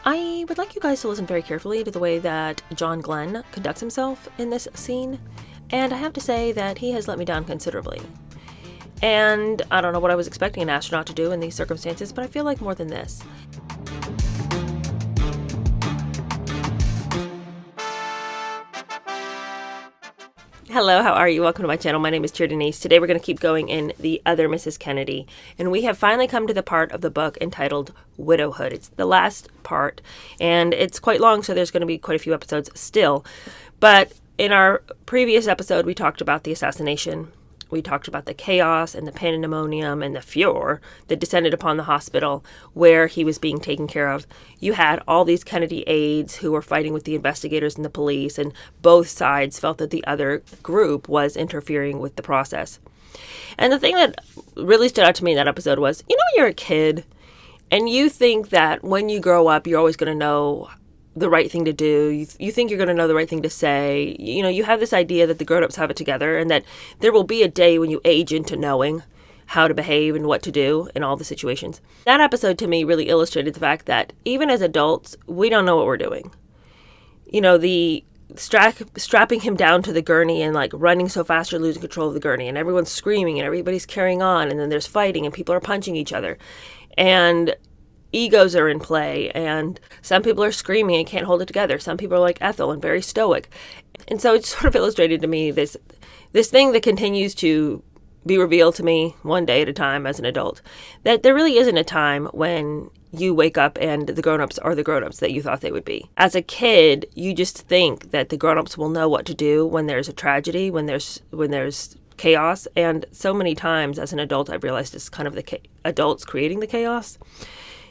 I would like you guys to listen very carefully to the way that John Glenn conducts himself in this scene, and I have to say that he has let me down considerably. And I don't know what I was expecting an astronaut to do in these circumstances, but I feel like more than this. Hello, how are you? Welcome to my channel. My name is Cheer Denise. Today we're going to keep going in The Other Mrs. Kennedy, and we have finally come to the part of the book entitled Widowhood. It's the last part, and it's quite long, so there's going to be quite a few episodes still. But in our previous episode, we talked about the assassination. We talked about the chaos and the pandemonium and the furor that descended upon the hospital where he was being taken care of. You had all these Kennedy aides who were fighting with the investigators and the police, and both sides felt that the other group was interfering with the process. And the thing that really stood out to me in that episode was, when you're a kid and you think that when you grow up, you're always going to know the right thing to do. You think you're going to know the right thing to say. You have this idea that the grown-ups have it together and that there will be a day when you age into knowing how to behave and what to do in all the situations. That episode to me really illustrated the fact that even as adults, we don't know what we're doing. The strapping him down to the gurney and running so fast you're losing control of the gurney, and everyone's screaming and everybody's carrying on, and then there's fighting and people are punching each other. And egos are in play, and some people are screaming and can't hold it together. Some people are like Ethel and very stoic. And so it sort of illustrated to me this thing that continues to be revealed to me one day at a time as an adult, that there really isn't a time when you wake up and the grown-ups are the grown-ups that you thought they would be. As a kid, you just think that the grown-ups will know what to do when there's a tragedy, when there's chaos. And so many times as an adult, I've realized it's kind of the adults creating the chaos.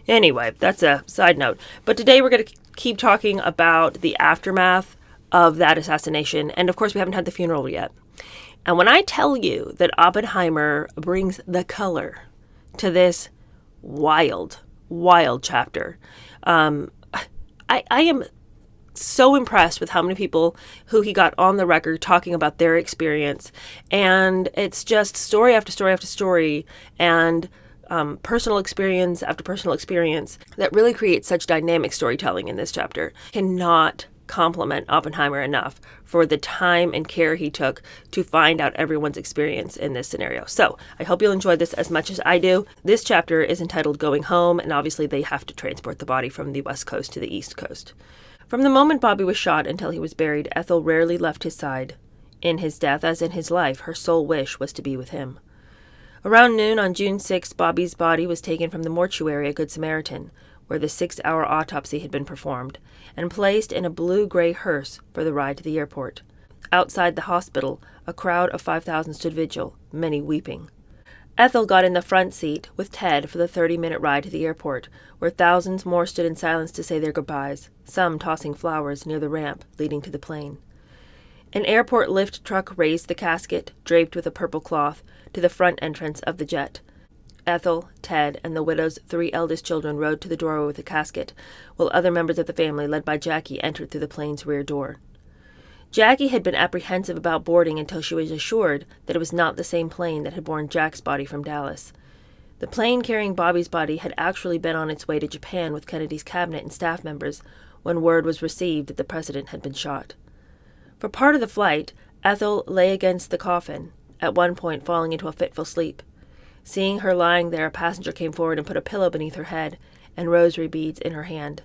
Anyway, that's a side note. But today we're going to keep talking about the aftermath of that assassination. And of course, we haven't had the funeral yet. And when I tell you that Oppenheimer brings the color to this wild, wild chapter, I am so impressed with how many people who he got on the record talking about their experience. And it's just story after story after story, and personal experience after personal experience that really creates such dynamic storytelling in this chapter. Cannot compliment Oppenheimer enough for the time and care he took to find out everyone's experience in this scenario. So I hope you'll enjoy this as much as I do. This chapter is entitled Going Home, and obviously they have to transport the body from the West Coast to the East Coast. From the moment Bobby was shot until he was buried, Ethel rarely left his side. In his death, as in his life, her sole wish was to be with him. Around noon on June 6, Bobby's body was taken from the mortuary at Good Samaritan, where the 6-hour autopsy had been performed, and placed in a blue-gray hearse for the ride to the airport. Outside the hospital, a crowd of 5,000 stood vigil, many weeping. Ethel got in the front seat with Ted for the 30-minute ride to the airport, where thousands more stood in silence to say their goodbyes, some tossing flowers near the ramp leading to the plane. An airport lift truck raised the casket, draped with a purple cloth, to the front entrance of the jet. Ethel, Ted, and the widow's 3 eldest children rode to the doorway with the casket, while other members of the family, led by Jackie, entered through the plane's rear door. Jackie had been apprehensive about boarding until she was assured that it was not the same plane that had borne Jack's body from Dallas. The plane carrying Bobby's body had actually been on its way to Japan with Kennedy's cabinet and staff members when word was received that the president had been shot. For part of the flight, Ethel lay against the coffin, at one point falling into a fitful sleep. Seeing her lying there, a passenger came forward and put a pillow beneath her head and rosary beads in her hand.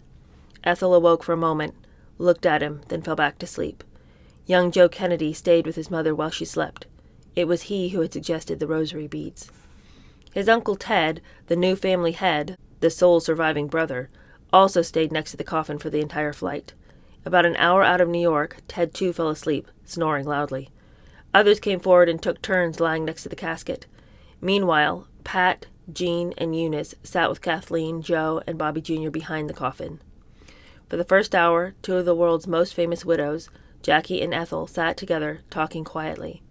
Ethel awoke for a moment, looked at him, then fell back to sleep. Young Joe Kennedy stayed with his mother while she slept. It was he who had suggested the rosary beads. His uncle Ted, the new family head, the sole surviving brother, also stayed next to the coffin for the entire flight. About an hour out of New York, Ted too fell asleep, snoring loudly. Others came forward and took turns lying next to the casket. Meanwhile, Pat, Jean, and Eunice sat with Kathleen, Joe, and Bobby Jr. behind the coffin. For the first hour, 2 of the world's most famous widows, Jackie and Ethel, sat together, talking quietly.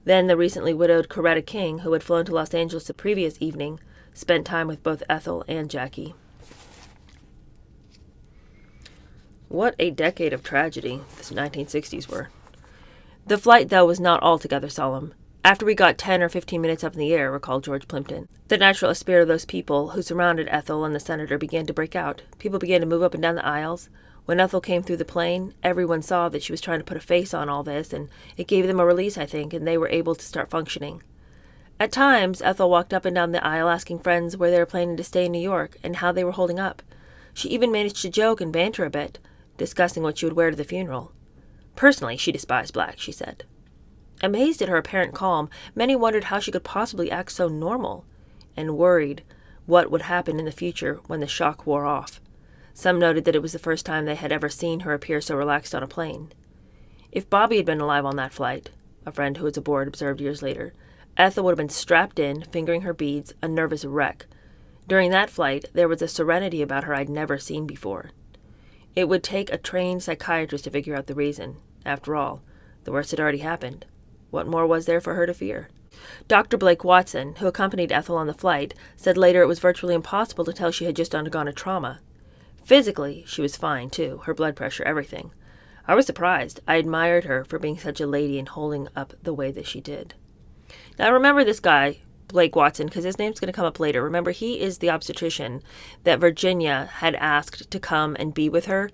Then the recently widowed Coretta King, who had flown to Los Angeles the previous evening, spent time with both Ethel and Jackie. What a decade of tragedy the 1960s were. The flight, though, was not altogether solemn. after we got 10 or 15 minutes up in the air, recalled George Plimpton. The natural spirit of those people who surrounded Ethel and the senator began to break out. People began to move up and down the aisles. When Ethel came through the plane, everyone saw that she was trying to put a face on all this, and it gave them a release, I think, and they were able to start functioning. At times, Ethel walked up and down the aisle asking friends where they were planning to stay in New York and how they were holding up. She even managed to joke and banter a bit, discussing what she would wear to the funeral. Personally, she despised black, she said. Amazed at her apparent calm, many wondered how she could possibly act so normal, and worried what would happen in the future when the shock wore off. Some noted that it was the first time they had ever seen her appear so relaxed on a plane. If Bobby had been alive on that flight, a friend who was aboard observed years later, Ethel would have been strapped in, fingering her beads, a nervous wreck. During that flight, there was a serenity about her I'd never seen before. It would take a trained psychiatrist to figure out the reason. After all, the worst had already happened. What more was there for her to fear? Dr. Blake Watson, who accompanied Ethel on the flight, said later it was virtually impossible to tell she had just undergone a trauma. Physically, she was fine, too, her blood pressure, everything. I was surprised. I admired her for being such a lady and holding up the way that she did. Now, remember this guy, Blake Watson, because his name's going to come up later. Remember, he is the obstetrician that Virginia had asked to come and be with her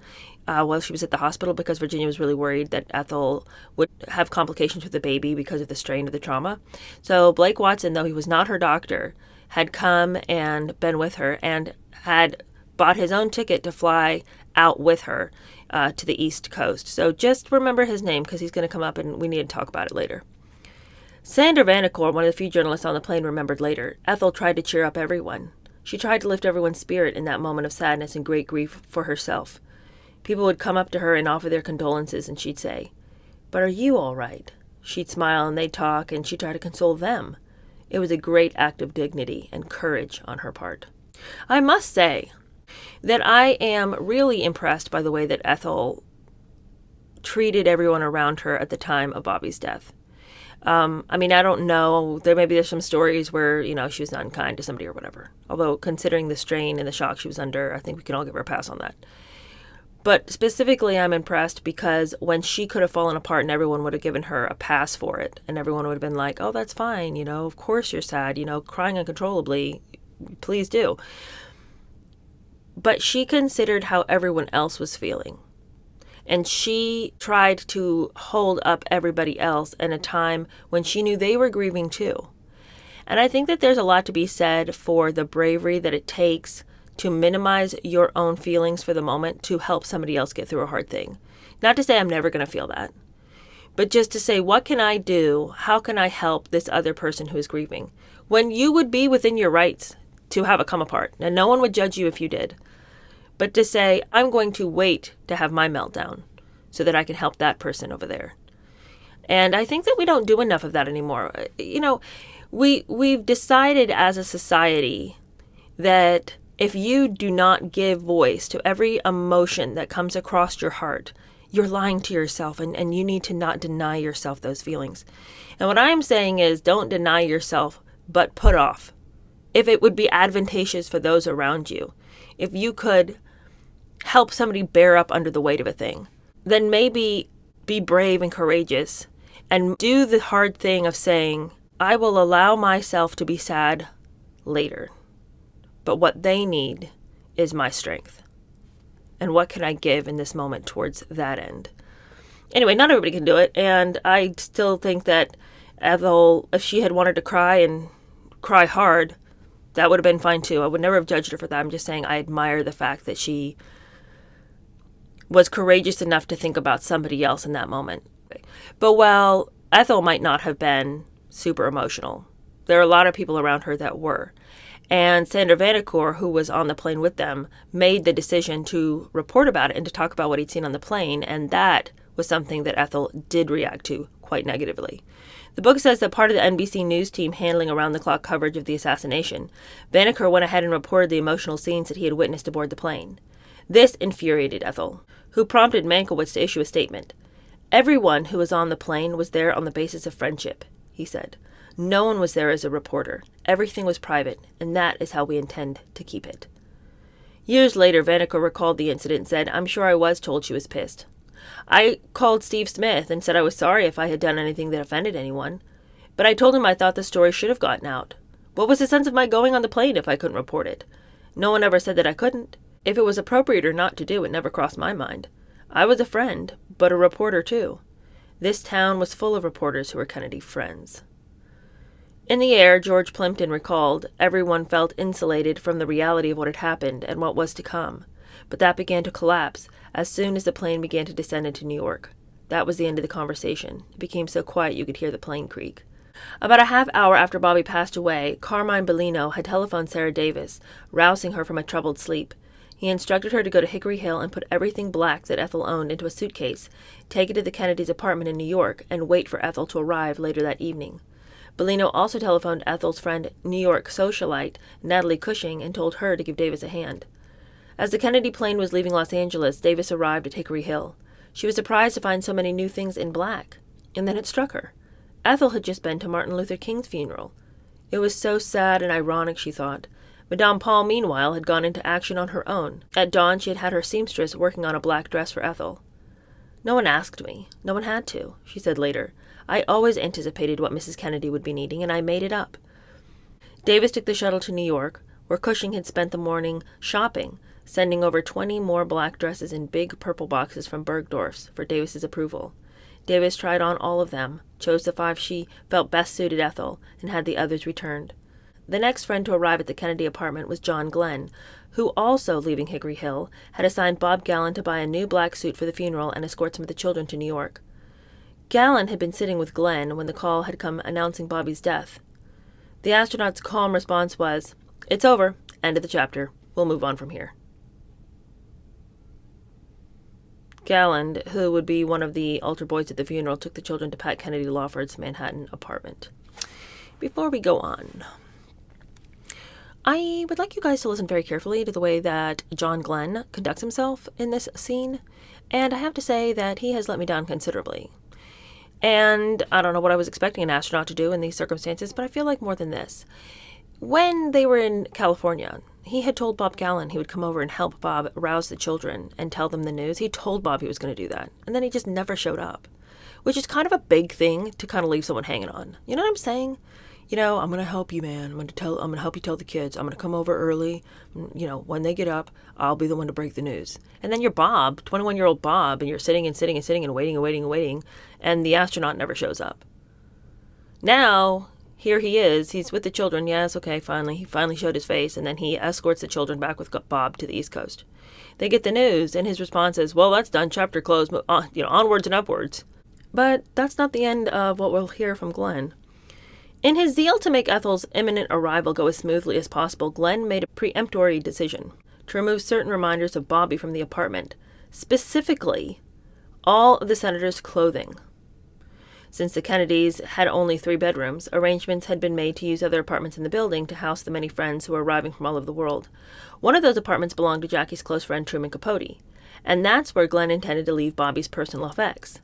while she was at the hospital, because Virginia was really worried that Ethel would have complications with the baby because of the strain of the trauma. So Blake Watson, though he was not her doctor, had come and been with her and had bought his own ticket to fly out with her to the East Coast. So just remember his name, because he's going to come up and we need to talk about it later. Sander Vanacore, one of the few journalists on the plane, remembered later, Ethel tried to cheer up everyone. She tried to lift everyone's spirit in that moment of sadness and great grief for herself. People would come up to her and offer their condolences, and she'd say, "But are you all right?" She'd smile and they'd talk, and she'd try to console them. It was a great act of dignity and courage on her part. I must say that I am really impressed by the way that Ethel treated everyone around her at the time of Bobby's death. I don't know. There's some stories where, she was unkind to somebody or whatever. Although, considering the strain and the shock she was under, I think we can all give her a pass on that. But specifically, I'm impressed because when she could have fallen apart and everyone would have given her a pass for it, and everyone would have been like, "Oh, that's fine, of course you're sad, crying uncontrollably, please do." But she considered how everyone else was feeling. And she tried to hold up everybody else in a time when she knew they were grieving too. And I think that there's a lot to be said for the bravery that it takes to minimize your own feelings for the moment to help somebody else get through a hard thing. Not to say I'm never going to feel that, but just to say, what can I do? How can I help this other person who is grieving? When you would be within your rights to have a come apart, and no one would judge you if you did. But to say, I'm going to wait to have my meltdown so that I can help that person over there. And I think that we don't do enough of that anymore. We've decided as a society that if you do not give voice to every emotion that comes across your heart, you're lying to yourself, and you need to not deny yourself those feelings. And what I'm saying is, don't deny yourself, but put off. If it would be advantageous for those around you, if you could help somebody bear up under the weight of a thing, then maybe be brave and courageous and do the hard thing of saying, I will allow myself to be sad later. But what they need is my strength. And what can I give in this moment towards that end? Anyway, not everybody can do it. And I still think that Ethel, if she had wanted to cry and cry hard, that would have been fine too. I would never have judged her for that. I'm just saying I admire the fact that she was courageous enough to think about somebody else in that moment. But while Ethel might not have been super emotional, there are a lot of people around her that were. And Sander Vanacore, who was on the plane with them, made the decision to report about it and to talk about what he'd seen on the plane. And that was something that Ethel did react to quite negatively. The book says that part of the NBC News team handling around-the-clock coverage of the assassination, Vanacore went ahead and reported the emotional scenes that he had witnessed aboard the plane. This infuriated Ethel, who prompted Mankiewicz to issue a statement. Everyone who was on the plane was there on the basis of friendship, he said. No one was there as a reporter. Everything was private, and that is how we intend to keep it. Years later, Vanacore recalled the incident and said, I'm sure I was told she was pissed. I called Steve Smith and said I was sorry if I had done anything that offended anyone. But I told him I thought the story should have gotten out. What was the sense of my going on the plane if I couldn't report it? No one ever said that I couldn't. If it was appropriate or not to do, it never crossed my mind. I was a friend, but a reporter too. This town was full of reporters who were Kennedy friends. In the air, George Plimpton recalled, everyone felt insulated from the reality of what had happened and what was to come. But that began to collapse as soon as the plane began to descend into New York. That was the end of the conversation. It became so quiet you could hear the plane creak. About a half hour after Bobby passed away, Carmine Bellino had telephoned Sarah Davis, rousing her from a troubled sleep. He instructed her to go to Hickory Hill and put everything black that Ethel owned into a suitcase, take it to the Kennedys' apartment in New York, and wait for Ethel to arrive later that evening. Bellino also telephoned Ethel's friend, New York socialite Natalie Cushing, and told her to give Davis a hand. As the Kennedy plane was leaving Los Angeles, Davis arrived at Hickory Hill. She was surprised to find so many new things in black. And then it struck her. Ethel had just been to Martin Luther King's funeral. It was so sad and ironic, she thought. Madame Paul, meanwhile, had gone into action on her own. At dawn, she had had her seamstress working on a black dress for Ethel. No one asked me. No one had to, she said later. I always anticipated what Mrs. Kennedy would be needing, and I made it up. Davis took the shuttle to New York, where Cushing had spent the morning shopping, sending over 20 more black dresses in big purple boxes from Bergdorf's for Davis's approval. Davis tried on all of them, chose the 5 she felt best suited Ethel, and had the others returned. The next friend to arrive at the Kennedy apartment was John Glenn, who, also leaving Hickory Hill, had assigned Bob Gallen to buy a new black suit for the funeral and escort some of the children to New York. Gallen had been sitting with Glenn when the call had come announcing Bobby's death. The astronaut's calm response was, "It's over. End of the chapter. We'll move on from here." Galland, who would be one of the altar boys at the funeral, took the children to Pat Kennedy Lawford's Manhattan apartment. Before we go on, I would like you guys to listen very carefully to the way that John Glenn conducts himself in this scene, and I have to say that he has let me down considerably. And I don't know what I was expecting an astronaut to do in these circumstances, but I feel like more than this. When they were in California, he had told Bob Gallen he would come over and help Bob rouse the children and tell them the news. He told Bob he was going to do that, and then he just never showed up, which is kind of a big thing to kind of leave someone hanging on. You know what I'm saying? You know, I'm going to help you, man. I'm going to help you tell the kids. I'm going to come over early. You know, when they get up, I'll be the one to break the news. And then you're Bob, 21-year-old Bob, and you're sitting and sitting and sitting and waiting and waiting and waiting, and the astronaut never shows up. Now, here he is. He's with the children. Yes, okay, finally. He finally showed his face, and then he escorts the children back with Bob to the East Coast. They get the news, and his response is, well, that's done. Chapter closed. Onwards and upwards. But that's not the end of what we'll hear from Glenn. In his zeal to make Ethel's imminent arrival go as smoothly as possible, Glenn made a peremptory decision to remove certain reminders of Bobby from the apartment, specifically all of the senator's clothing. Since the Kennedys had only 3 bedrooms, arrangements had been made to use other apartments in the building to house the many friends who were arriving from all over the world. One of those apartments belonged to Jackie's close friend Truman Capote, and that's where Glenn intended to leave Bobby's personal effects.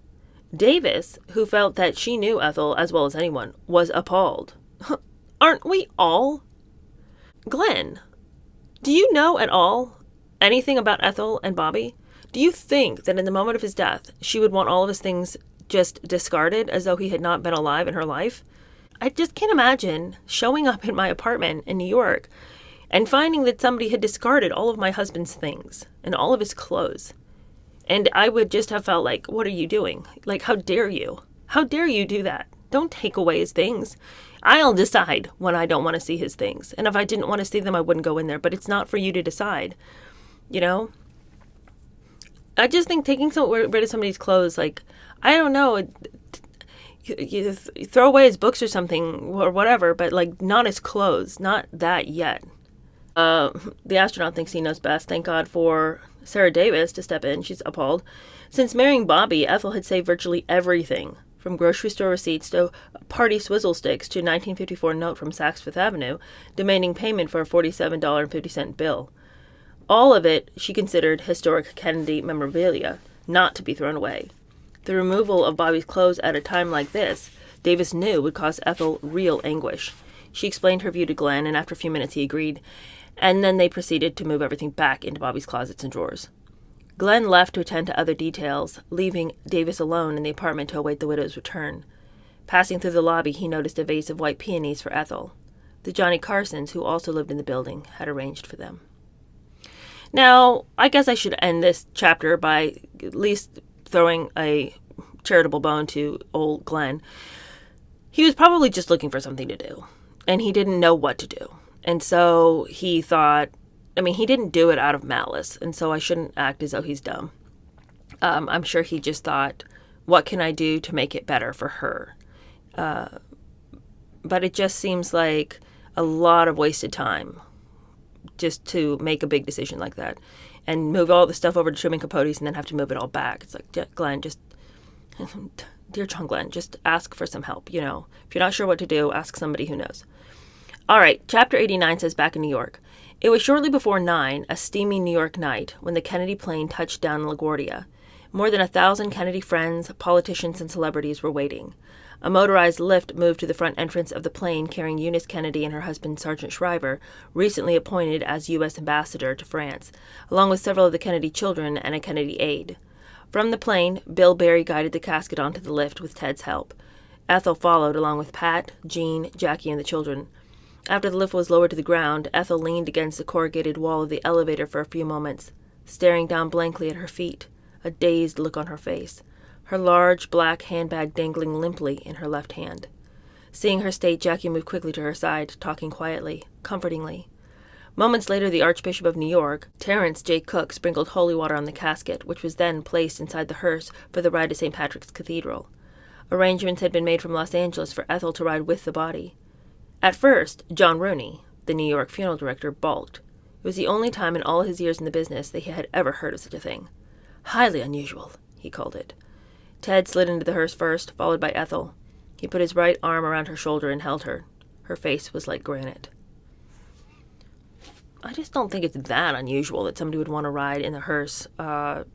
Davis, who felt that she knew Ethel as well as anyone, was appalled. Aren't we all? Glenn, do you know at all anything about Ethel and Bobby? Do you think that in the moment of his death, she would want all of his things just discarded as though he had not been alive in her life? I just can't imagine showing up in my apartment in New York and finding that somebody had discarded all of my husband's things and all of his clothes. And I would just have felt like, what are you doing? Like, how dare you? How dare you do that? Don't take away his things. I'll decide when I don't want to see his things. And if I didn't want to see them, I wouldn't go in there. But it's not for you to decide. You know? I just think taking rid of somebody's clothes, like, I don't know, you throw away his books or something or whatever, but, like, not his clothes. Not that yet. The astronaut thinks he knows best. Thank God for Sarah Davis to step in. She's appalled. Since marrying Bobby, Ethel had saved virtually everything, from grocery store receipts to party swizzle sticks to a 1954 note from Saks Fifth Avenue demanding payment for a $47.50 bill. All of it she considered historic Kennedy memorabilia, not to be thrown away. The removal of Bobby's clothes at a time like this, Davis knew would cause Ethel real anguish. She explained her view to Glenn, and after a few minutes he agreed, and then they proceeded to move everything back into Bobby's closets and drawers. Glenn left to attend to other details, leaving Davis alone in the apartment to await the widow's return. Passing through the lobby, he noticed a vase of white peonies for Ethel. The Johnny Carsons, who also lived in the building, had arranged for them. Now, I guess I should end this chapter by at least throwing a charitable bone to old Glenn. He was probably just looking for something to do, and he didn't know what to do. And so he thought, he didn't do it out of malice, and so I shouldn't act as though he's dumb. I'm sure he just thought, what can I do to make it better for her? But it just seems like a lot of wasted time just to make a big decision like that and move all the stuff over to Truman Capote's and then have to move it all back. It's like, Glenn, dear John Glenn, just ask for some help. If you're not sure what to do, ask somebody who knows. All right, chapter 89 says back in New York. It was shortly before 9, a steamy New York night, when the Kennedy plane touched down in LaGuardia. More than 1,000 Kennedy friends, politicians, and celebrities were waiting. A motorized lift moved to the front entrance of the plane carrying Eunice Kennedy and her husband, Sergeant Shriver, recently appointed as U.S. ambassador to France, along with several of the Kennedy children and a Kennedy aide. From the plane, Bill Barry guided the casket onto the lift with Ted's help. Ethel followed, along with Pat, Jean, Jackie, and the children. After the lift was lowered to the ground, Ethel leaned against the corrugated wall of the elevator for a few moments, staring down blankly at her feet, a dazed look on her face, her large black handbag dangling limply in her left hand. Seeing her state, Jackie moved quickly to her side, talking quietly, comfortingly. Moments later, the Archbishop of New York, Terence J. Cook, sprinkled holy water on the casket, which was then placed inside the hearse for the ride to St. Patrick's Cathedral. Arrangements had been made from Los Angeles for Ethel to ride with the body. At first, John Rooney, the New York funeral director, balked. It was the only time in all his years in the business that he had ever heard of such a thing. Highly unusual, he called it. Ted slid into the hearse first, followed by Ethel. He put his right arm around her shoulder and held her. Her face was like granite. I just don't think it's that unusual that somebody would want to ride in the hearse to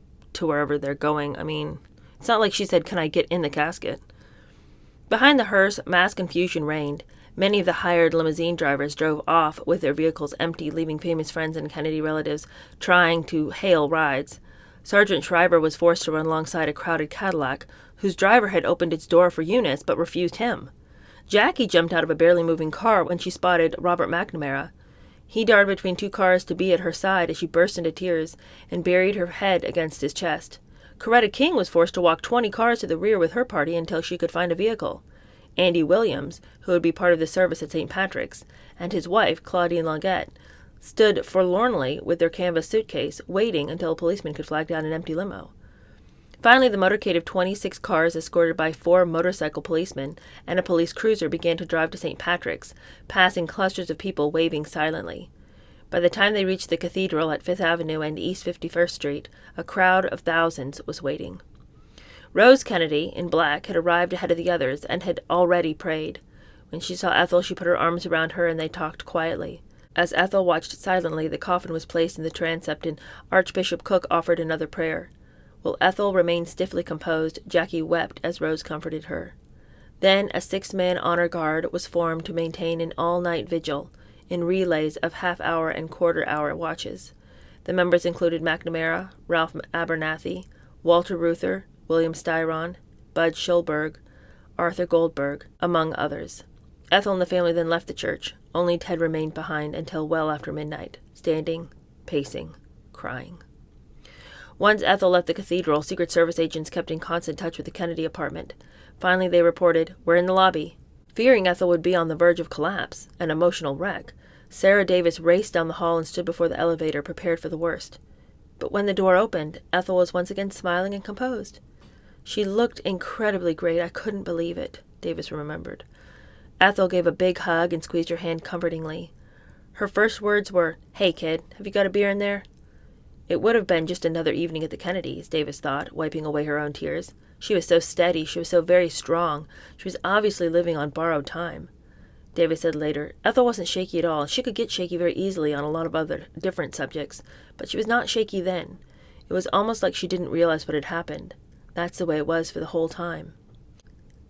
wherever they're going. It's not like she said, "Can I get in the casket?" Behind the hearse, mass confusion reigned. Many of the hired limousine drivers drove off with their vehicles empty, leaving famous friends and Kennedy relatives trying to hail rides. Sergeant Shriver was forced to run alongside a crowded Cadillac, whose driver had opened its door for Eunice but refused him. Jackie jumped out of a barely moving car when she spotted Robert McNamara. He darted between two cars to be at her side as she burst into tears and buried her head against his chest. Coretta King was forced to walk 20 cars to the rear with her party until she could find a vehicle. Andy Williams, who would be part of the service at St. Patrick's, and his wife, Claudine Longuette, stood forlornly with their canvas suitcase, waiting until a policeman could flag down an empty limo. Finally, the motorcade of 26 cars, escorted by 4 motorcycle policemen and a police cruiser, began to drive to St. Patrick's, passing clusters of people waving silently. By the time they reached the cathedral at 5th Avenue and East 51st Street, a crowd of thousands was waiting. Rose Kennedy, in black, had arrived ahead of the others and had already prayed. When she saw Ethel, she put her arms around her and they talked quietly. As Ethel watched silently, the coffin was placed in the transept and Archbishop Cook offered another prayer. While Ethel remained stiffly composed, Jackie wept as Rose comforted her. Then a 6-man honor guard was formed to maintain an all-night vigil, in relays of half-hour and quarter-hour watches. The members included McNamara, Ralph Abernathy, Walter Reuther, William Styron, Bud Schulberg, Arthur Goldberg, among others. Ethel and the family then left the church. Only Ted remained behind until well after midnight, standing, pacing, crying. Once Ethel left the cathedral, Secret Service agents kept in constant touch with the Kennedy apartment. Finally, they reported, "We're in the lobby." Fearing Ethel would be on the verge of collapse, an emotional wreck, Sarah Davis raced down the hall and stood before the elevator, prepared for the worst. But when the door opened, Ethel was once again smiling and composed. "She looked incredibly great. I couldn't believe it," Davis remembered. Ethel gave a big hug and squeezed her hand comfortingly. Her first words were, "Hey, kid, have you got a beer in there?" It would have been just another evening at the Kennedys, Davis thought, wiping away her own tears. She was so steady, she was so very strong. She was obviously living on borrowed time. Davis said later, Ethel wasn't shaky at all. She could get shaky very easily on a lot of other different subjects, but she was not shaky then. It was almost like she didn't realize what had happened. That's the way it was for the whole time.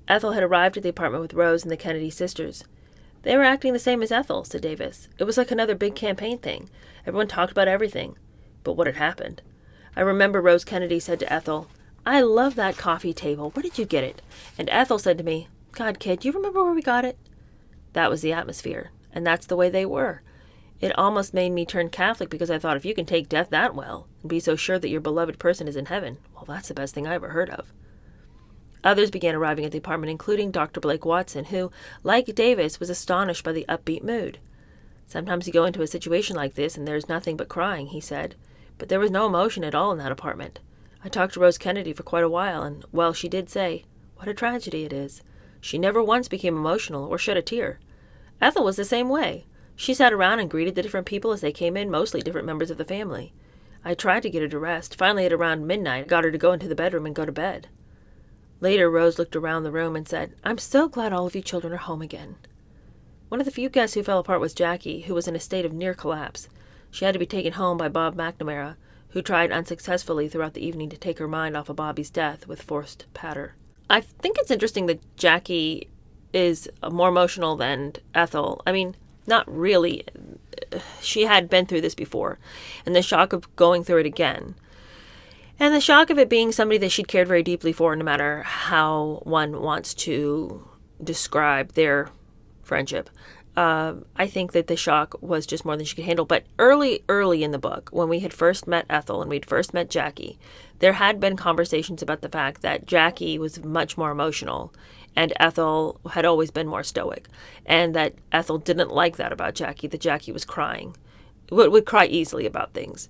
Ethel had arrived at the apartment with Rose and the Kennedy sisters. "They were acting the same as Ethel," said Davis. "It was like another big campaign thing. Everyone talked about everything. But what had happened? I remember Rose Kennedy said to Ethel, 'I love that coffee table. Where did you get it?' And Ethel said to me, God, kid, do you remember where we got it? That was the atmosphere, and that's the way they were. It almost made me turn Catholic because I thought if you can take death that well and be so sure that your beloved person is in heaven, well, that's the best thing I ever heard of. Others began arriving at the apartment, including Dr. Blake Watson, who, like Davis, was astonished by the upbeat mood. Sometimes you go into a situation like this and there's nothing but crying, he said. But there was no emotion at all in that apartment. I talked to Rose Kennedy for quite a while, and, well, she did say, what a tragedy it is. She never once became emotional or shed a tear. Ethel was the same way. She sat around and greeted the different people as they came in, mostly different members of the family. I tried to get her to rest. Finally, at around midnight, I got her to go into the bedroom and go to bed. Later, Rose looked around the room and said, I'm so glad all of you children are home again. One of the few guests who fell apart was Jackie, who was in a state of near collapse. She had to be taken home by Bob McNamara, who tried unsuccessfully throughout the evening to take her mind off of Bobby's death with forced patter. I think it's interesting that Jackie is more emotional than Ethel. I mean, not really. She had been through this before, and the shock of going through it again. And the shock of it being somebody that she'd cared very deeply for, no matter how one wants to describe their friendship. I think that the shock was just more than she could handle. But early in the book, when we had first met Ethel and we'd first met Jackie, there had been conversations about the fact that Jackie was much more emotional and Ethel had always been more stoic, and that Ethel didn't like that about Jackie, that Jackie was crying, would cry easily about things.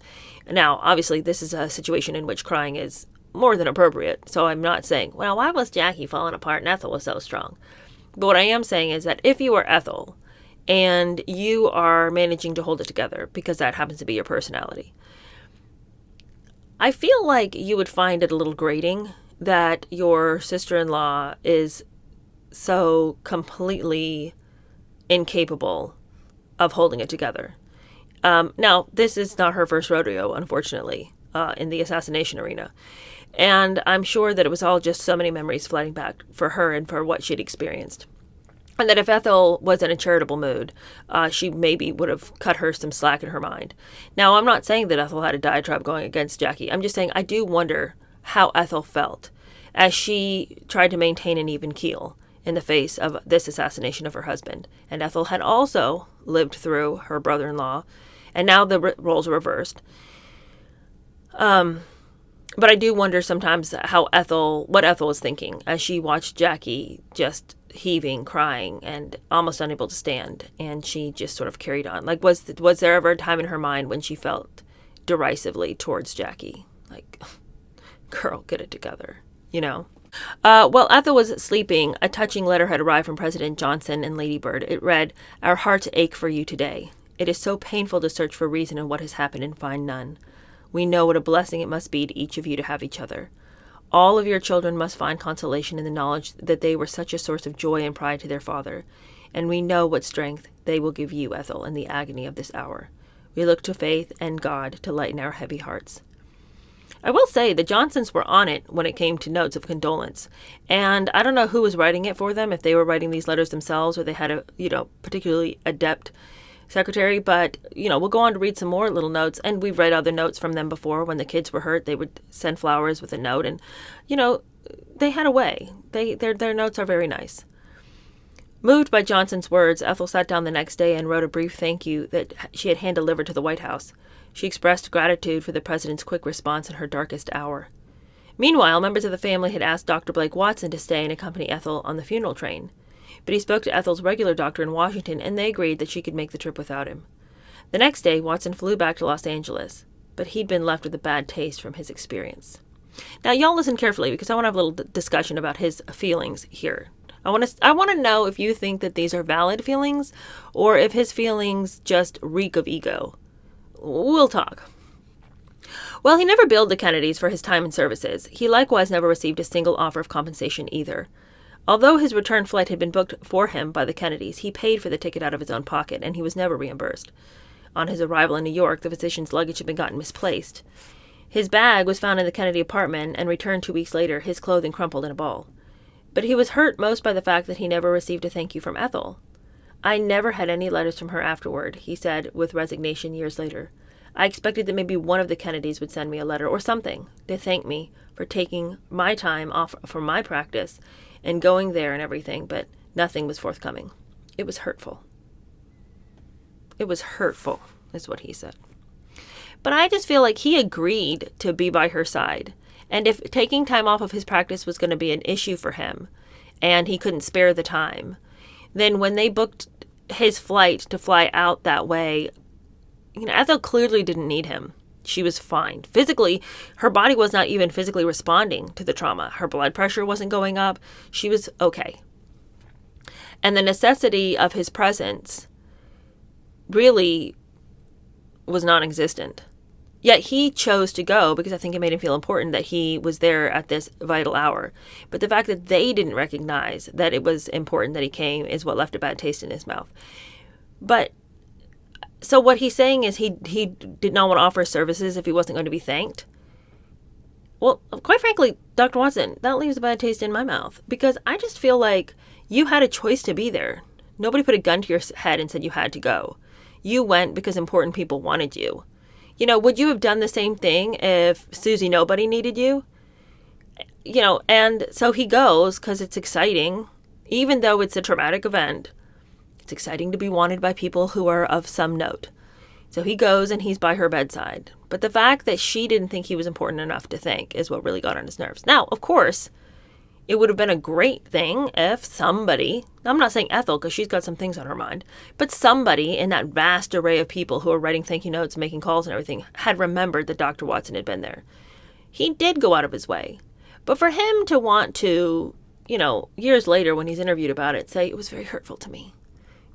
Now, obviously, this is a situation in which crying is more than appropriate, so I'm not saying, well, why was Jackie falling apart and Ethel was so strong? But what I am saying is that if you are Ethel and you are managing to hold it together, because that happens to be your personality, I feel like you would find it a little grating that your sister-in-law is so completely incapable of holding it together. Now, this is not her first rodeo, unfortunately, in the assassination arena. And I'm sure that it was all just so many memories flooding back for her and for what she'd experienced. And that if Ethel was in a charitable mood, she maybe would have cut her some slack in her mind. Now, I'm not saying that Ethel had a diatribe going against Jackie. I'm just saying I do wonder how Ethel felt as she tried to maintain an even keel in the face of this assassination of her husband. And Ethel had also lived through her brother-in-law, and now the roles are reversed. But I do wonder sometimes what Ethel was thinking as she watched Jackie just heaving, crying, and almost unable to stand, and she just sort of carried on. Like, was there ever a time in her mind when she felt derisively towards Jackie? Like, girl, get it together, you know? While Ethel was sleeping, a touching letter had arrived from President Johnson and Lady Bird. It read, "Our hearts ache for you today. It is so painful to search for reason in what has happened and find none. We know what a blessing it must be to each of you to have each other. All of your children must find consolation in the knowledge that they were such a source of joy and pride to their father, and we know what strength they will give you, Ethel, in the agony of this hour. We look to faith and God to lighten our heavy hearts." I will say the Johnsons were on it when it came to notes of condolence, and I don't know who was writing it for them, if they were writing these letters themselves or they had a, particularly adept secretary, but, we'll go on to read some more little notes, and we've read other notes from them before. When the kids were hurt, they would send flowers with a note, and, they had a way. Their notes are very nice. Moved by Johnson's words, Ethel sat down the next day and wrote a brief thank you that she had hand-delivered to the White House. She expressed gratitude for the president's quick response in her darkest hour. Meanwhile, members of the family had asked Dr. Blake Watson to stay and accompany Ethel on the funeral train. But he spoke to Ethel's regular doctor in Washington, and they agreed that she could make the trip without him. The next day, Watson flew back to Los Angeles, but he'd been left with a bad taste from his experience. Now, y'all listen carefully, because I want to have a little discussion about his feelings here. I want to know if you think that these are valid feelings, or if his feelings just reek of ego. We'll talk. Well, he never billed the Kennedys for his time and services. He likewise never received a single offer of compensation either. Although his return flight had been booked for him by the Kennedys, he paid for the ticket out of his own pocket, and he was never reimbursed. On his arrival in New York, the physician's luggage had been gotten misplaced. His bag was found in the Kennedy apartment, and returned 2 weeks later, his clothing crumpled in a ball. But he was hurt most by the fact that he never received a thank you from Ethel. "I never had any letters from her afterward," he said with resignation years later. "I expected that maybe one of the Kennedys would send me a letter or something to thank me for taking my time off from my practice and going there and everything, but nothing was forthcoming. It was hurtful. It was hurtful, is what he said. But I just feel like he agreed to be by her side. And if taking time off of his practice was going to be an issue for him, and he couldn't spare the time, then when they booked his flight to fly out that way, Ethel clearly didn't need him. She was fine. Physically, her body was not even physically responding to the trauma. Her blood pressure wasn't going up. She was okay. And the necessity of his presence really was non-existent. Yet he chose to go because I think it made him feel important that he was there at this vital hour. But the fact that they didn't recognize that it was important that he came is what left a bad taste in his mouth. But so what he's saying is he did not want to offer services if he wasn't going to be thanked. Well, quite frankly, Dr. Watson, that leaves a bad taste in my mouth because I just feel like you had a choice to be there. Nobody put a gun to your head and said you had to go. You went because important people wanted you. Would you have done the same thing if Susie Nobody needed you? And so he goes because it's exciting, even though it's a traumatic event. It's exciting to be wanted by people who are of some note. So he goes and he's by her bedside. But the fact that she didn't think he was important enough to thank is what really got on his nerves. Now, of course, it would have been a great thing if somebody, I'm not saying Ethel because she's got some things on her mind, but somebody in that vast array of people who are writing thank you notes, making calls and everything, had remembered that Dr. Watson had been there. He did go out of his way. But for him to want to, years later when he's interviewed about it, say, it was very hurtful to me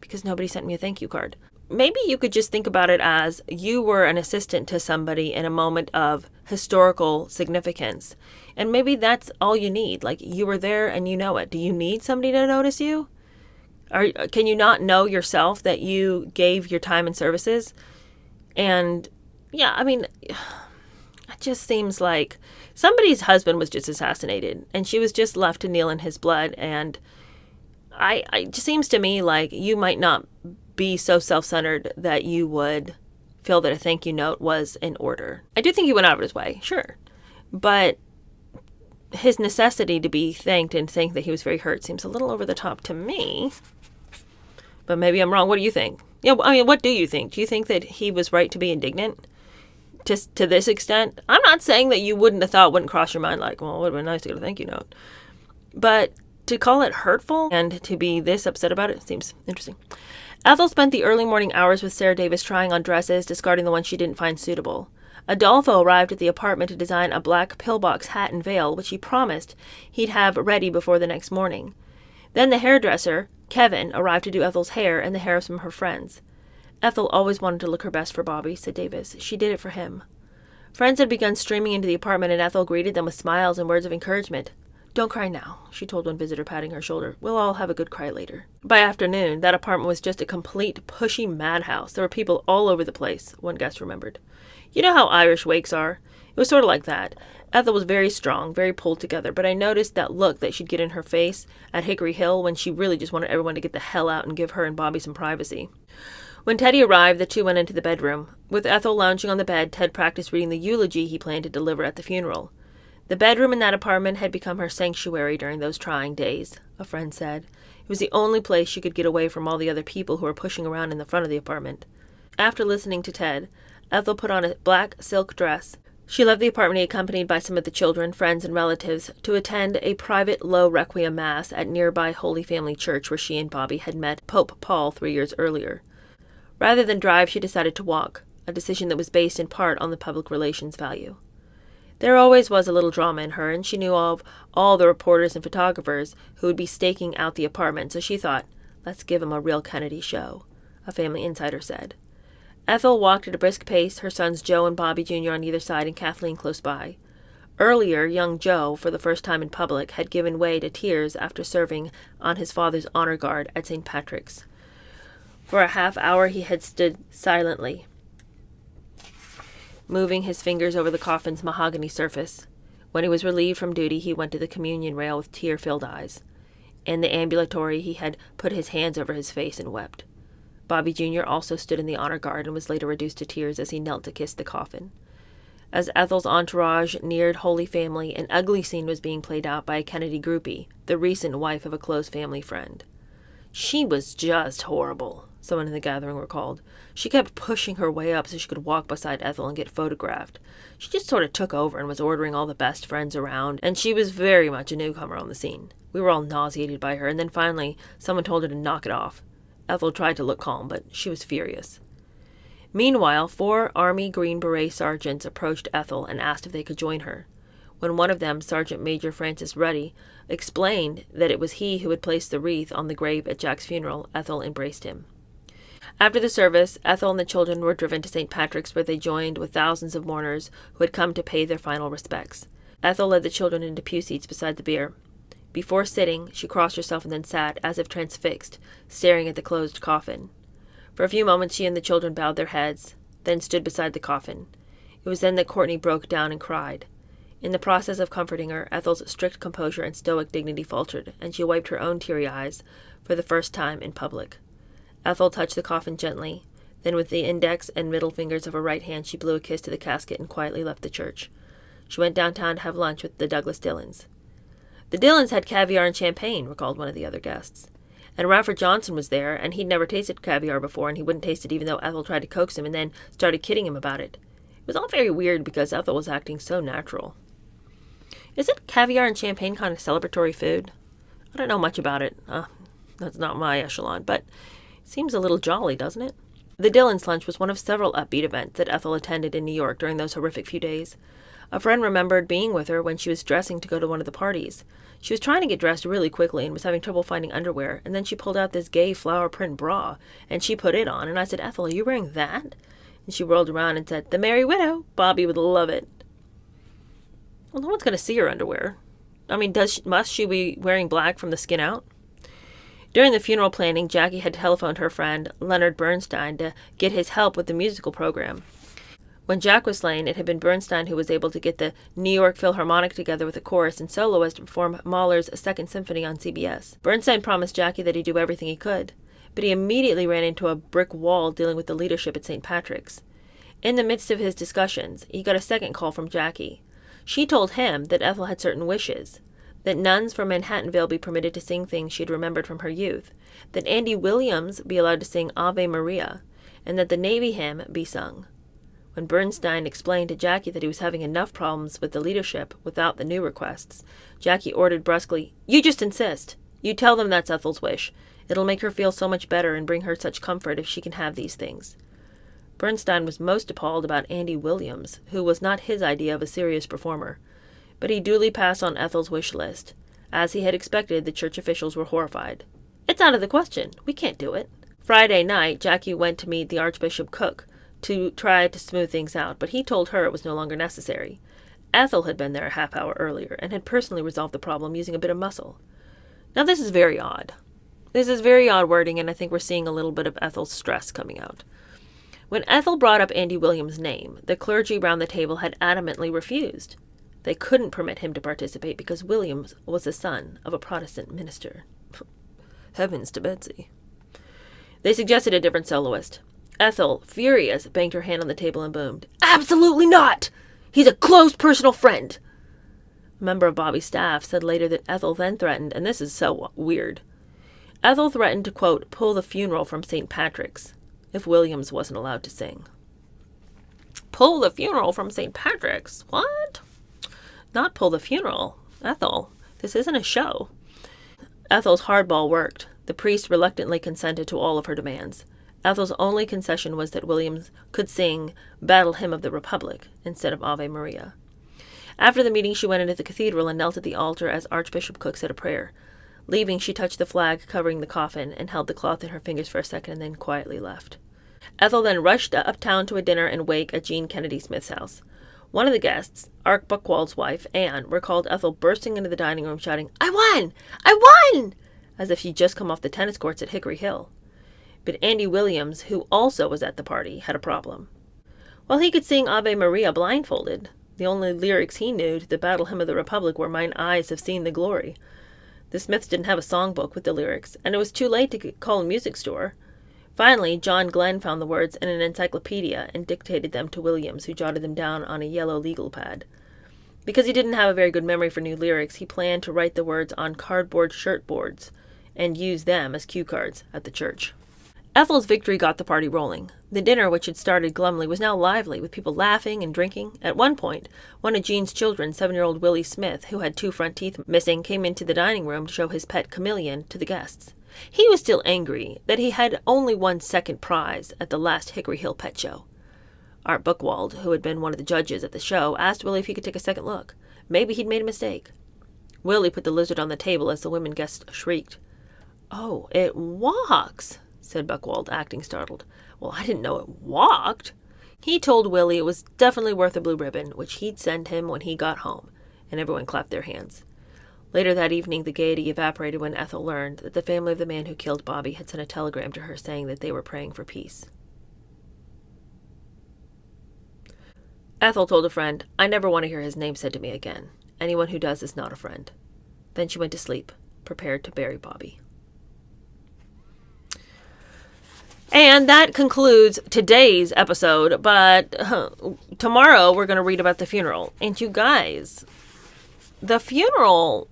because nobody sent me a thank you card. Maybe you could just think about it as you were an assistant to somebody in a moment of historical significance. And maybe that's all you need. Like, you were there and you know it. Do you need somebody to notice you? Or can you not know yourself that you gave your time and services? And yeah, it just seems like somebody's husband was just assassinated and she was just left to kneel in his blood. And it just seems to me like you might not be so self-centered that you would feel that a thank you note was in order. I do think he went out of his way, sure. But his necessity to be thanked and saying that he was very hurt seems a little over the top to me. But maybe I'm wrong. What do you think? What do you think? Do you think that he was right to be indignant? Just to this extent? I'm not saying that you wouldn't cross your mind like, well, it would have been nice to get a thank you note. But to call it hurtful and to be this upset about it seems interesting. Ethel spent the early morning hours with Sarah Davis trying on dresses, discarding the ones she didn't find suitable. Adolfo arrived at the apartment to design a black pillbox hat and veil, which he promised he'd have ready before the next morning. Then the hairdresser, Kevin, arrived to do Ethel's hair and the hair of some of her friends. Ethel always wanted to look her best for Bobby, said Davis. She did it for him. Friends had begun streaming into the apartment, and Ethel greeted them with smiles and words of encouragement. Don't cry now, she told one visitor, patting her shoulder. We'll all have a good cry later. By afternoon, that apartment was just a complete pushy madhouse. There were people all over the place, one guest remembered. You know how Irish wakes are? It was sort of like that. Ethel was very strong, very pulled together, but I noticed that look that she'd get in her face at Hickory Hill when she really just wanted everyone to get the hell out and give her and Bobby some privacy. When Teddy arrived, the two went into the bedroom. With Ethel lounging on the bed, Ted practiced reading the eulogy he planned to deliver at the funeral. The bedroom in that apartment had become her sanctuary during those trying days, a friend said. It was the only place she could get away from all the other people who were pushing around in the front of the apartment. After listening to Ted, Ethel put on a black silk dress. She left the apartment accompanied by some of the children, friends, and relatives to attend a private low requiem mass at nearby Holy Family Church where she and Bobby had met Pope Paul 3 years earlier. Rather than drive, she decided to walk, a decision that was based in part on the public relations value. There always was a little drama in her, and she knew of all the reporters and photographers who would be staking out the apartment, so she thought, let's give 'em a real Kennedy show, a family insider said. Ethel walked at a brisk pace, her sons Joe and Bobby Jr. on either side and Kathleen close by. Earlier, young Joe, for the first time in public, had given way to tears after serving on his father's honor guard at St. Patrick's. For a half hour he had stood silently, moving his fingers over the coffin's mahogany surface. When he was relieved from duty, he went to the communion rail with tear-filled eyes. In the ambulatory, he had put his hands over his face and wept. Bobby Jr. also stood in the honor guard and was later reduced to tears as he knelt to kiss the coffin. As Ethel's entourage neared Holy Family, an ugly scene was being played out by a Kennedy groupie, the recent wife of a close family friend. She was just horrible, someone in the gathering recalled. She kept pushing her way up so she could walk beside Ethel and get photographed. She just sort of took over and was ordering all the best friends around, and she was very much a newcomer on the scene. We were all nauseated by her, and then finally someone told her to knock it off. Ethel tried to look calm, but she was furious. Meanwhile, 4 Army Green Beret sergeants approached Ethel and asked if they could join her. When one of them, Sergeant Major Francis Ruddy, explained that it was he who had placed the wreath on the grave at Jack's funeral, Ethel embraced him. After the service, Ethel and the children were driven to St. Patrick's, where they joined with thousands of mourners who had come to pay their final respects. Ethel led the children into pew seats beside the bier. Before sitting, she crossed herself and then sat, as if transfixed, staring at the closed coffin. For a few moments she and the children bowed their heads, then stood beside the coffin. It was then that Courtney broke down and cried. In the process of comforting her, Ethel's strict composure and stoic dignity faltered, and she wiped her own teary eyes for the first time in public. Ethel touched the coffin gently, then with the index and middle fingers of her right hand she blew a kiss to the casket and quietly left the church. She went downtown to have lunch with the Douglas Dillons. The Dillons had caviar and champagne, recalled one of the other guests. And Radford Johnson was there, and he'd never tasted caviar before, and he wouldn't taste it even though Ethel tried to coax him and then started kidding him about it. It was all very weird because Ethel was acting so natural. Isn't caviar and champagne kind of celebratory food? I don't know much about it. That's not my echelon, but it seems a little jolly, doesn't it? The Dillons' lunch was one of several upbeat events that Ethel attended in New York during those horrific few days. A friend remembered being with her when she was dressing to go to one of the parties. She was trying to get dressed really quickly and was having trouble finding underwear, and then she pulled out this gay flower print bra, and she put it on, and I said, "Ethel, are you wearing that?" And she whirled around and said, "The Merry Widow. Bobby would love it." Well, no one's going to see her underwear. I mean, must she be wearing black from the skin out? During the funeral planning, Jackie had telephoned her friend, Leonard Bernstein, to get his help with the musical program. When Jack was slain, it had been Bernstein who was able to get the New York Philharmonic together with a chorus and soloist to perform Mahler's Second Symphony on CBS. Bernstein promised Jackie that he'd do everything he could, but he immediately ran into a brick wall dealing with the leadership at St. Patrick's. In the midst of his discussions, he got a second call from Jackie. She told him that Ethel had certain wishes, that nuns from Manhattanville be permitted to sing things she had remembered from her youth, that Andy Williams be allowed to sing Ave Maria, and that the Navy hymn be sung. When Bernstein explained to Jackie that he was having enough problems with the leadership without the new requests, Jackie ordered brusquely, "You just insist. You tell them that's Ethel's wish. It'll make her feel so much better and bring her such comfort if she can have these things." Bernstein was most appalled about Andy Williams, who was not his idea of a serious performer. But he duly passed on Ethel's wish list. As he had expected, the church officials were horrified. "It's out of the question. We can't do it." Friday night, Jackie went to meet the Archbishop Cook to try to smooth things out, but he told her it was no longer necessary. Ethel had been there a half hour earlier and had personally resolved the problem using a bit of muscle. Now this is very odd. This is very odd wording, and I think we're seeing a little bit of Ethel's stress coming out. When Ethel brought up Andy Williams' name, the clergy round the table had adamantly refused. They couldn't permit him to participate because Williams was the son of a Protestant minister. Heavens to Betsy. They suggested a different soloist. Ethel, furious, banged her hand on the table and boomed, "Absolutely not! He's a close personal friend!" A member of Bobby's staff said later that Ethel then threatened, and this is so weird, Ethel threatened to, quote, pull the funeral from St. Patrick's if Williams wasn't allowed to sing. Pull the funeral from St. Patrick's? What? Not pull the funeral. Ethel, this isn't a show. Ethel's hardball worked. The priest reluctantly consented to all of her demands. Ethel's only concession was that Williams could sing Battle Hymn of the Republic instead of Ave Maria. After the meeting, she went into the cathedral and knelt at the altar as Archbishop Cook said a prayer. Leaving, she touched the flag covering the coffin and held the cloth in her fingers for a second and then quietly left. Ethel then rushed uptown to a dinner and wake at Jean Kennedy Smith's house. One of the guests, Ark Buchwald's wife, Anne, recalled Ethel bursting into the dining room shouting, "I won! I won!" as if she'd just come off the tennis courts at Hickory Hill. But Andy Williams, who also was at the party, had a problem. While he could sing Ave Maria blindfolded, the only lyrics he knew to the Battle Hymn of the Republic were "Mine eyes have seen the glory." The Smiths didn't have a songbook with the lyrics, and it was too late to call a music store. Finally, John Glenn found the words in an encyclopedia and dictated them to Williams, who jotted them down on a yellow legal pad. Because he didn't have a very good memory for new lyrics, he planned to write the words on cardboard shirt boards and use them as cue cards at the church. Ethel's victory got the party rolling. The dinner, which had started glumly, was now lively, with people laughing and drinking. At one point, one of Jean's children, 7-year-old Willie Smith, who had 2 front teeth missing, came into the dining room to show his pet chameleon to the guests. He was still angry that he had only won second prize at the last Hickory Hill Pet Show. Art Buchwald, who had been one of the judges at the show, asked Willie if he could take a second look. Maybe he'd made a mistake. Willie put the lizard on the table as the women guests shrieked. "Oh, it walks," said Buchwald, acting startled. "Well, I didn't know it walked." He told Willie it was definitely worth a blue ribbon, which he'd send him when he got home, and everyone clapped their hands. Later that evening, the gaiety evaporated when Ethel learned that the family of the man who killed Bobby had sent a telegram to her saying that they were praying for peace. Ethel told a friend, "I never want to hear his name said to me again. Anyone who does is not a friend." Then she went to sleep, prepared to bury Bobby. And that concludes today's episode, but tomorrow we're going to read about the funeral. And you guys, the funeral,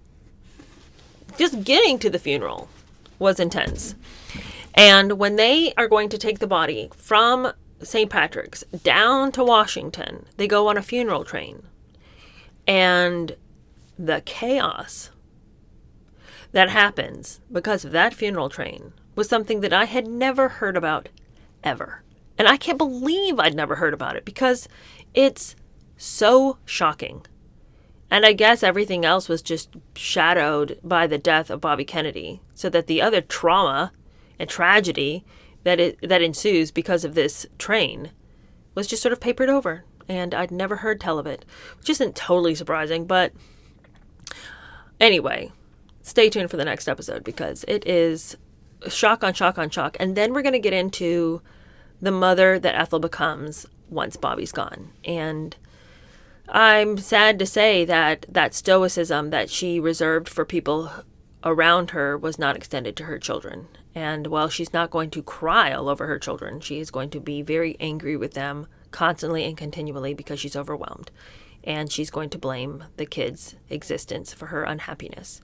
just getting to the funeral was intense. And when they are going to take the body from St. Patrick's down to Washington, they go on a funeral train. And the chaos that happens because of that funeral train was something that I had never heard about ever. And I can't believe I'd never heard about it because it's so shocking. And I guess everything else was just shadowed by the death of Bobby Kennedy, so that the other trauma and tragedy that ensues because of this train was just sort of papered over. And I'd never heard tell of it, which isn't totally surprising. But anyway, stay tuned for the next episode because it is shock on shock on shock. And then we're going to get into the mother that Ethel becomes once Bobby's gone. And I'm sad to say that that stoicism that she reserved for people around her was not extended to her children. And while she's not going to cry all over her children, she is going to be very angry with them constantly and continually because she's overwhelmed. And she's going to blame the kids' existence for her unhappiness.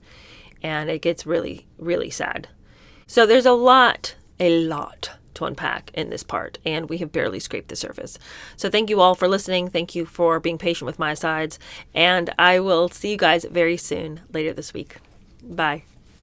And it gets really, really sad. So there's a lot to unpack in this part, and we have barely scraped the surface. So thank you all for listening. Thank you for being patient with my sides, and I will see you guys very soon later this week. Bye.